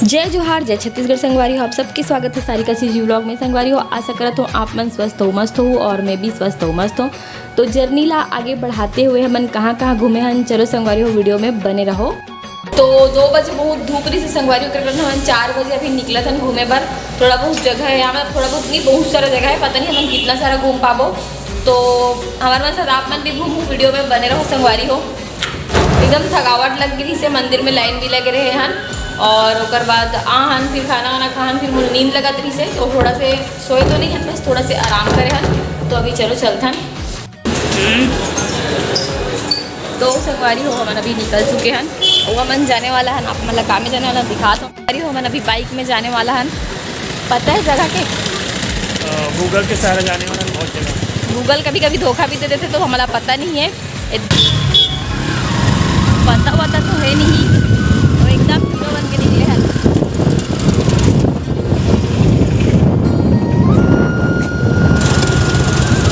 जय जोहार, जय छत्तीसगढ़। संगवारी हो, आप सबके स्वागत है सारिका सीजी व्लॉग में। संगवारी हो, आशा करत हो आप मन स्वस्थ हो, मस्त हो और मैं भी स्वस्थ हो, मस्त हो। तो जर्नी ला आगे बढ़ाते हुए हमन कहाँ कहाँ घूमे हन, चलो संगवारी हो वीडियो में बने रहो। तो 2 बजे बहुत धूप रही से संगवारी हो, कर हम 4 बजे अभी निकला था घूमे पर। थोड़ा बहुत जगह है यहाँ, थोड़ा बहुत नहीं बहुत सारा जगह है, पता नहीं हम कितना सारा घूम पाबो। तो हमारे मन साथ आप मन भी घूमू, वीडियो में बने रहो संगवारी हो। एकदम थकावट लग गई से, मंदिर में लाइन भी लगे रहे हन और उसके बाद आहन फिर खाना वाना खान, फिर मुझे नींद लगा रही से, तो थोड़ा से सोए तो नहीं हन, बस थोड़ा से आराम करे हन। तो अभी चलो चलथन। तो संगवारी हो हमन अभी निकल चुके हन, वो मन जाने वाला हन, आप मतलब काम में जाने वाला दिखा दो। संगवारी हो हमन अभी बाइक में जाने वाला हन। पता है जगह के गूगल के सहारे जाने वाला बहुत जगह। गूगल कभी कभी धोखा भी दे देते, तो हमारा पता नहीं है, पता तो है नहीं, तो एकदम हीरो बन के निकले हैं।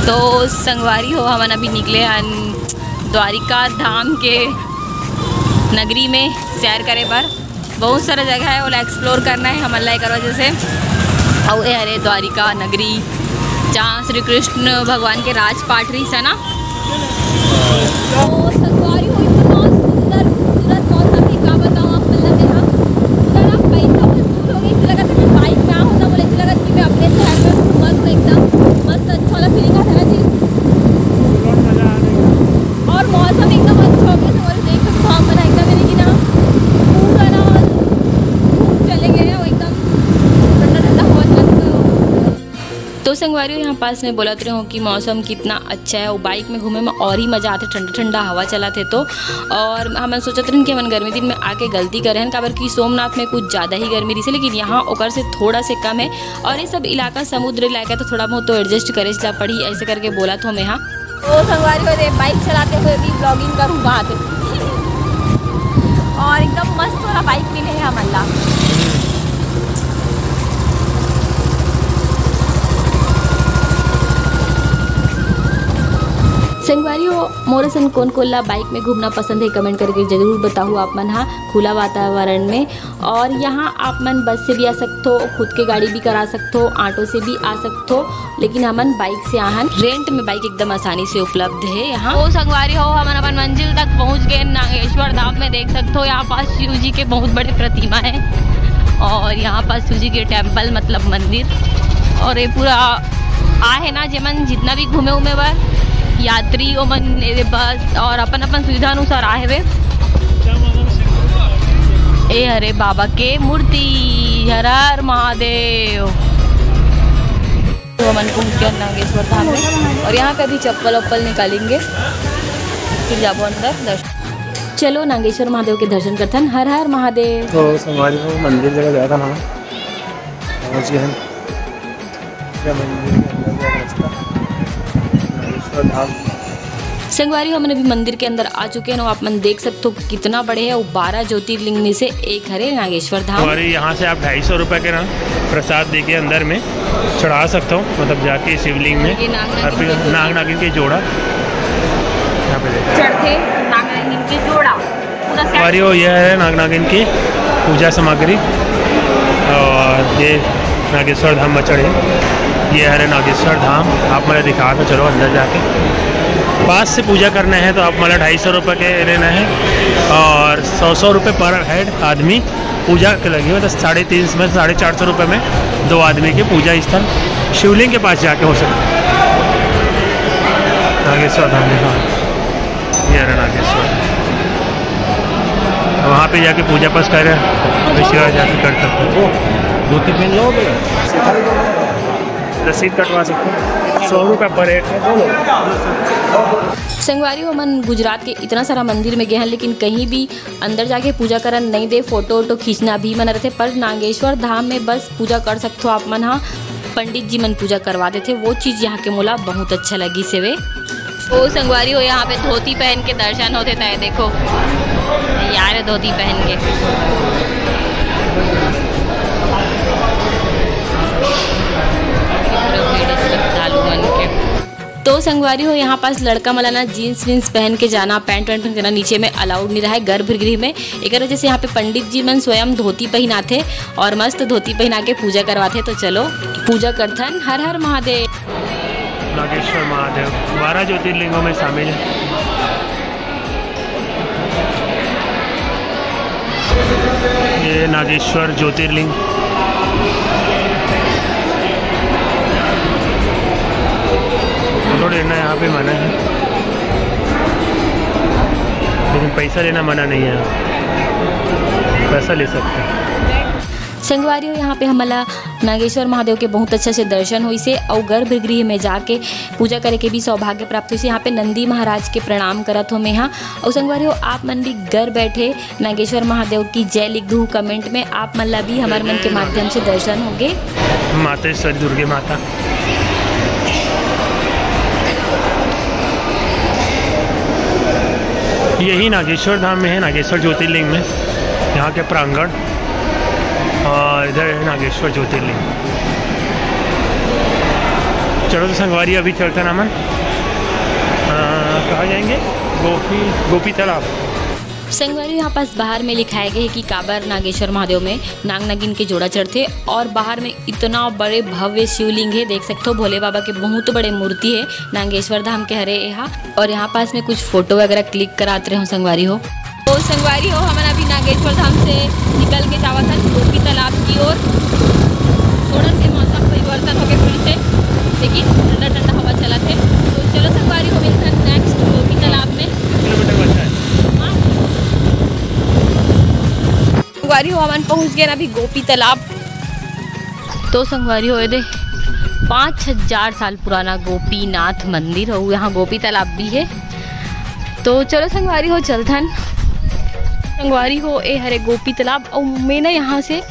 तो संगवारी हो हमन अभी निकले हैं द्वारिका धाम के नगरी में सैर करे पर। बहुत सारा जगह है, वो एक्सप्लोर करना है हमन ला, वजह से और ये अरे द्वारिका नगरी जहाँ श्री कृष्ण भगवान के राजपाट रही है ना। तो संगवारी हो इतना सुंदर खूबसूरत मौसम है, क्या बताऊँ आप, मतलब यहाँ पूरा ना पैसा वसूल हो गई। इसे लगा था कि बाइक में आऊँ ना, बोले इसे लगा कि मैं अपने शहर में मस्त एकदम मस्त अच्छा वाला फीलिंग आता है ना जी, और मौसम एकदम अच्छा हो गया। संगवारी देख सकते हो हम एकदम यानी कि ना पूरा ना धूप चले गए हैं, वो एकदम ठंडा ठंडा हवा चलता। तो संगवारी हो यहाँ पास में बोलत रहे हो कि मौसम कितना अच्छा है, वो बाइक में घूमे में और ही मज़ा आते, ठंडा ठंडा हवा चला थे। तो और हम सोचते रहे कि हम गर्मी दिन में आके गलती करें हैं, काबर कि सोमनाथ में कुछ ज़्यादा ही गर्मी रही है, लेकिन यहाँ ओकर से थोड़ा से कम है। और ये सब इलाका समुद्र इलाका, तो थोड़ा बहुत तो एडजस्ट करे ला पड़ी, ऐसे करके बोला तो मैं यहाँ। तो संगवारी हो बाइक चलाते हुए भी ब्लॉगिंग करूँ बात, और एकदम मस्त वाला बाइक मिले है हमला। संगवारी हो मोरे सन कौन कोल्ला बाइक में घूमना पसंद है, कमेंट करके जरूर बताओ आप मन। हाँ, खुला वातावरण में, और यहाँ आप मन बस से भी आ सकते हो, खुद के गाड़ी भी करा सकते हो, ऑटो से भी आ सकते हो, लेकिन हमन बाइक से आहन। रेंट में बाइक एकदम आसानी से उपलब्ध है यहाँ। तो संगवारी हो हमन अपन मंजिल तक पहुँच गए नागेश्वर धाम में। देख सकते हो यहाँ पास शिव जी के बहुत बड़े प्रतिमा है, और यहाँ पास शिव जी के टेम्पल मतलब मंदिर, और ये पूरा आहे ना जेमन जितना भी घूमे उमे बार यात्री ओ मन बस और अपन अपन सुविधा अनुसार आए हुए। ए हरे बाबा के मूर्ति, हर हर महादेव। तो मन घूम के नागेश्वर धाम में, और यहाँ पे भी चप्पल वप्पल निकालेंगे, फिर जाबो अंदर दर्शन। चलो नागेश्वर महादेव के दर्शन करथन। हर हर महादेव। तो संगवारी हो मंदिर जगह गया था ना, पहुँच गए हैं मंदिर के अंदर। संगवारी हमने अभी मंदिर के अंदर आ चुके हैं, आप मन देख सकते हो कितना बड़े है, वो 12 ज्योतिर्लिंग में से एक है नागेश्वर धाम। और यहाँ से आप 250 रुपये के ना प्रसाद देके अंदर में चढ़ा सकते हो, मतलब जाके शिवलिंग में नाग नागिन के जोड़ा यहाँ पे चढ़ते नाग नागिन के जोड़ा पूरा। संगवारी हो यह है नाग नागिन की पूजा सामग्री, और ये नागेश्वर धाम में चढ़े, ये है नागेश्वर धाम। आप मुझे दिखा के चलो अंदर जाके। पास से पूजा करना है तो आप मतलब 250 रुपये के लेना है, और 100 रुपये पर हेड आदमी पूजा के लगे हुए, तो 350 में 450 रुपये में 2 आदमी के पूजा स्थल शिवलिंग के पास जाके हो सकते। नागेश्वर धाम देखा, ये है नागेश्वर, वहाँ पे जाके पूजा पास करें, जाके कर सकते हो। धोती पहन लोगे, रसीद कटवा सकते हैं, 100 रुपये पर हेड। संगवारी हो मन गुजरात के इतना सारा मंदिर में गए हैं, लेकिन कहीं भी अंदर जाके पूजा करन नहीं दे, फोटो वोटो खींचना भी मन रहते। पर नागेश्वर धाम में बस पूजा कर सकते हो आप मन। हाँ, पंडित जी मन पूजा करवा देते, वो चीज़ यहाँ के मोला बहुत अच्छा लगी से वे। वो संगवारी हो यहाँ पे धोती पहन के दर्शन होते थे, देखो यार धोती पहन के। तो तो संगवारी हो यहाँ पास लड़का मलाना जीन्स वीन्स पहन के जाना, पैंट वैंट पहन के जाना नीचे में अलाउड नहीं रहा है गर्भगृह में। एक वजह से यहाँ पे पंडित जी मन स्वयं धोती पहनाते और मस्त धोती पहना के पूजा करवाते। तो चलो पूजा करथन। हर हर महादेव। नागेश्वर महादेव 12 ज्योतिर्लिंगों में शामिल है। ये नागेश्वर ज्योतिर्लिंग फोटो लेना यहाँ पे मना है, लेकिन पैसा लेना मना नहीं है, पैसा ले सकते हैं। संगवारी हो यहाँ पे हमला नागेश्वर महादेव के बहुत अच्छा से दर्शन हुई से और गर्भगृह में जाके पूजा करे के भी सौभाग्य प्राप्त हुई से। यहाँ पे नंदी महाराज के प्रणाम करत हो मैं यहाँ। और संगवारी हो आप मन भी घर बैठे नागेश्वर महादेव की जय लिख दू कमेंट में, आप मन ला भी हमारे मन के माध्यम से दर्शन होंगे। मातेश्वरी दुर्गे माता यही नागेश्वर धाम में है, नागेश्वर ज्योतिर्लिंग में यहाँ के प्रांगण, और इधर है नागेश्वर ज्योतिर्लिंग। चलो तो संगवारी अभी चलते ना मन कहाँ जाएंगे? गोपी तालाब। संगवारी यहाँ पास बाहर में लिखाया गया है कि काबर नागेश्वर महादेव में नाग नागिन के जोड़ा चढ़ते और बाहर में इतना बड़े भव्य शिवलिंग है, देख सकते हो भोले बाबा के बहुत बड़े मूर्ति है नागेश्वर धाम के हरे यहाँ। और यहाँ पास में कुछ फोटो वगैरह क्लिक कराते रहे हो संगवारी हो। तो संगवारी हो हमारा अभी नागेश्वर धाम से निकल के जावा था गोपी तालाब की ओर। थोड़ा से मौसम परिवर्तन हो गया फिर से, लेकिन ठंडा ठंडा हवा चला थे। तो चलो संगवारी हो मिलते हैं नेक्स्ट गोपी तालाब में। संगवारी हो हमन पहुँच गए ना अभी गोपी तालाब। तो संगवारी हो दे 5000 साल पुराना गोपीनाथ मंदिर हो, यहाँ गोपी तालाब भी है। तो चलो संगवारी हो चलथन। संगवारी हो ए हरे गोपी तालाब और मैं ना यहाँ से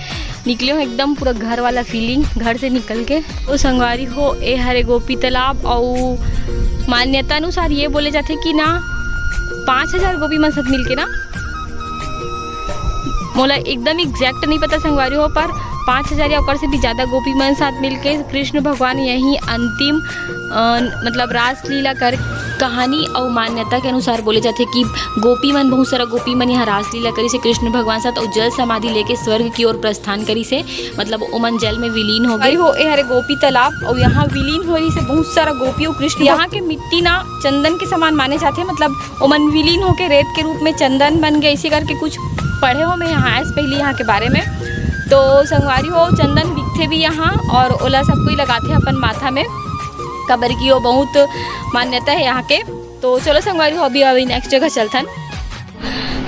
निकले हूँ एकदम पूरा घर वाला फीलिंग घर से निकल के। तो संगवारी हो ए हरे गोपी तालाब और मान्यता अनुसार ये बोले जाते कि ना 5000 गोपी मन सब मिल के ना, मोला एकदम एग्जैक्ट नहीं पता संगवारी हो, पर 5000 या और से भी ज़्यादा गोपी मन साथ मिलके कृष्ण भगवान यहीं अंतिम मतलब रासलीला कर कहानी और मान्यता के अनुसार बोले जाते कि गोपी मन बहुत सारा गोपी मन यहाँ रासलीला करी से कृष्ण भगवान साथ और जल समाधि लेके स्वर्ग की ओर प्रस्थान करी से, मतलब ओमन जल में विलीन हो गए हो। ए हरे गोपी तालाब और यहाँ विलीन होने से बहुत सारा गोपी और कृष्ण यहाँ के मिट्टी ना चंदन के समान माने जाते हैं, मतलब ओमन विलीन होके रेत के रूप में चंदन बन गए। इसी करके कुछ पढ़े हो मैं यहाँ आए पहले यहाँ के बारे में। तो संगवारी हो चंदन बिकते भी यहाँ और ओला सब कोई लगाते हैं अपन माथा में, कबर की वो बहुत मान्यता है यहाँ के। तो चलो संगवारी हो अभी नेक्स्ट जगह चलथन।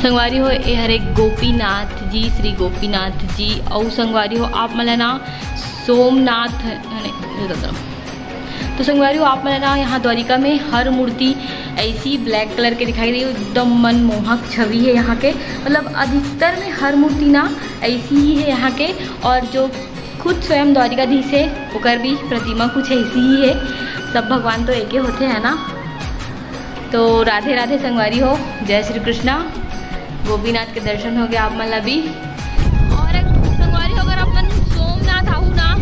संगवारी हो ये हरे गोपीनाथ जी, श्री गोपीनाथ जी। और संगवारी हो आप मला ना सोमनाथ तो संगवारी हो आप मला ना यहाँ द्वारिका में हर मूर्ति ऐसी ब्लैक कलर के दिखाई दे, एकदम मनमोहक छवि है यहाँ के, मतलब अधिकतर में हर मूर्ति ना ऐसी ही है यहाँ के। और जो खुद स्वयं द्वारिकाधीश है होकर भी प्रतिमा कुछ ऐसी ही है, सब भगवान तो एक ही होते हैं ना। तो राधे राधे संगवारी हो, जय श्री कृष्णा। गोपीनाथ के दर्शन हो गए आप मतलब भी। और संगवारी हो अगर आप मन सोमनाथ आऊ ना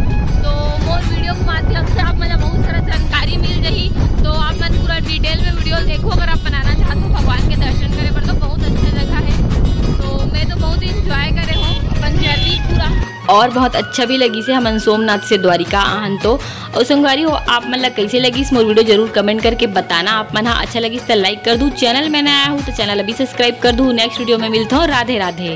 तो मोर वीडियो के माध्यम से आप मतलब बहुत सारा जानकारी मिल रही। तो आप मन पूरा डिटेल में वीडियो देखो अगर आप बनाना चाहते हो भगवान के दर्शन करे पर, तो बहुत अच्छा जगह है। तो मैं तो बहुत इंजॉय करे हूँ अपन जर्नी पूरा, और बहुत अच्छा भी लगी से हमन सोमनाथ से द्वारिका आहन। तो और संगवारी हो आप मन ला कैसे लगी इस मोर वीडियो जरूर कमेंट करके बताना। आप मन अच्छा लगी तो लाइक कर दूँ, चैनल में नया हूँ तो चैनल अभी सब्सक्राइब कर दूँ। नेक्स्ट वीडियो में मिलता हूँ। राधे राधे।